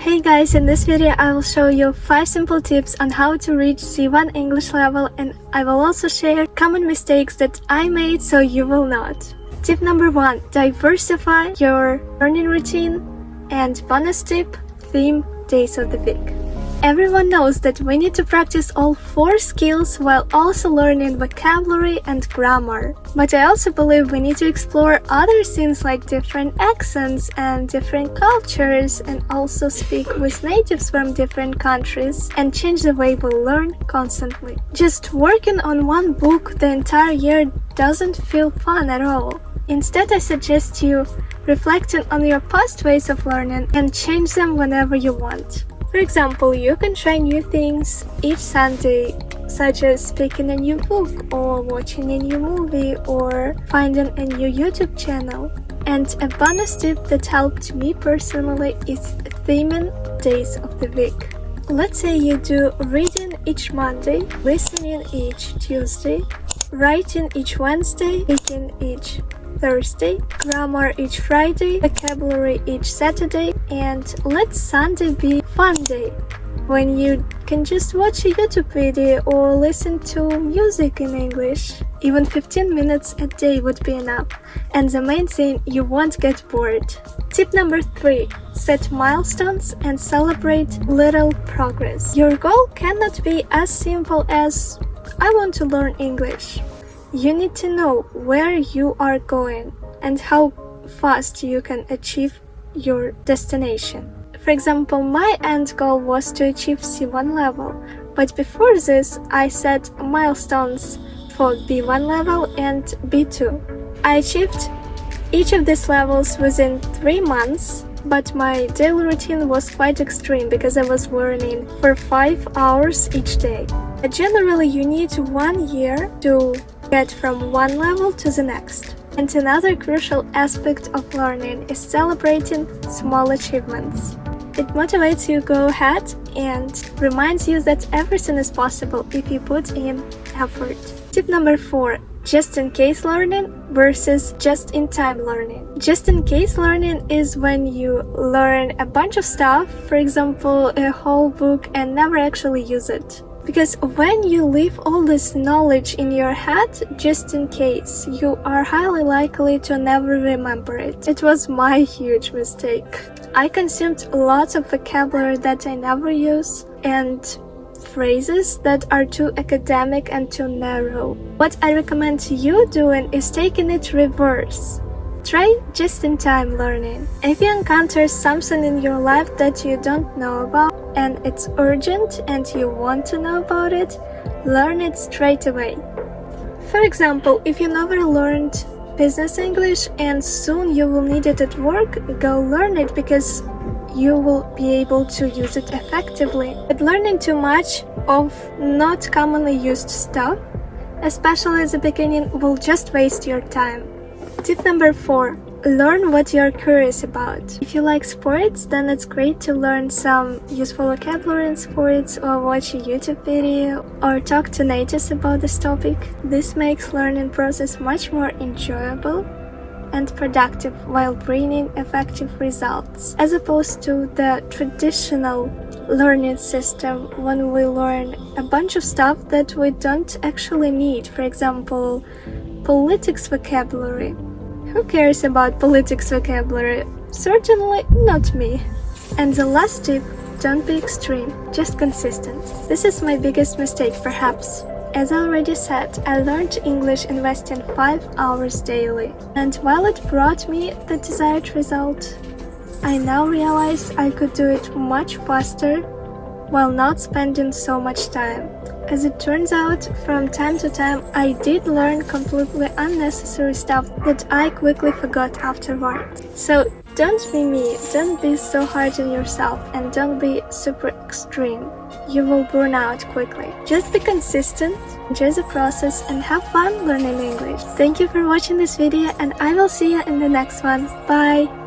Hey guys, in this video I will show you 5 simple tips on how to reach C1 English level, and I will also share common mistakes that I made so you will not. Tip number 1. Diversify your learning routine. And bonus tip, theme days of the week. Everyone knows that we need to practice all 4 skills while also learning vocabulary and grammar. But I also believe we need to explore other things like different accents and different cultures, and also speak with natives from different countries and change the way we learn constantly. Just working on one book the entire year doesn't feel fun at all. Instead, I suggest you reflecting on your past ways of learning and change them whenever you want. For example, you can try new things each Sunday, such as picking a new book or watching a new movie or finding a new YouTube channel. And a bonus tip that helped me personally is theming days of the week. Let's say you do reading each Monday, listening each Tuesday, writing each Wednesday, speaking each Thursday, grammar each Friday, vocabulary each Saturday, and let Sunday be fun day, when you can just watch a YouTube video or listen to music in English. Even 15 minutes a day would be enough, and the main thing, you won't get bored. Tip number 3. Set milestones and celebrate little progress. Your goal cannot be as simple as, I want to learn English. You need to know where you are going and how fast you can achieve your destination. For example, my end goal was to achieve C1 level, but before this, I set milestones for B1 level and B2. I achieved each of these levels within 3 months, but my daily routine was quite extreme because I was learning for 5 hours each day. But generally, you need 1 year to get from one level to the next. And another crucial aspect of learning is celebrating small achievements. It motivates you to go ahead and reminds you that everything is possible if you put in effort. Tip number 4. Just-in-case learning versus just-in-time learning. Just-in-case learning is when you learn a bunch of stuff, for example, a whole book, and never actually use it. Because when you leave all this knowledge in your head just in case, you are highly likely to never remember it. It was my huge mistake. I consumed lots of vocabulary that I never use and phrases that are too academic and too narrow. What I recommend you doing is taking it reverse. Try just-in-time learning. If you encounter something in your life that you don't know about and it's urgent and you want to know about it, learn it straight away. For example, if you never learned business English and soon you will need it at work, go learn it because you will be able to use it effectively. But learning too much of not commonly used stuff, especially at the beginning, will just waste your time. Tip number 4. Learn what you're curious about. If you like sports, then it's great to learn some useful vocabulary in sports, or watch a YouTube video, or talk to natives about this topic. This makes learning process much more enjoyable and productive while bringing effective results, as opposed to the traditional learning system when we learn a bunch of stuff that we don't actually need. For example, politics vocabulary. Who cares about politics vocabulary? Certainly not me. And the last tip, don't be extreme, just consistent. This is my biggest mistake perhaps. As I already said, I learned English investing 5 hours daily. And while it brought me the desired result, I now realize I could do it much faster while not spending so much time. As it turns out, from time to time, I did learn completely unnecessary stuff that I quickly forgot afterwards. So don't be me, don't be so hard on yourself, and don't be super extreme. You will burn out quickly. Just be consistent, enjoy the process, and have fun learning English. Thank you for watching this video, and I will see you in the next one. Bye!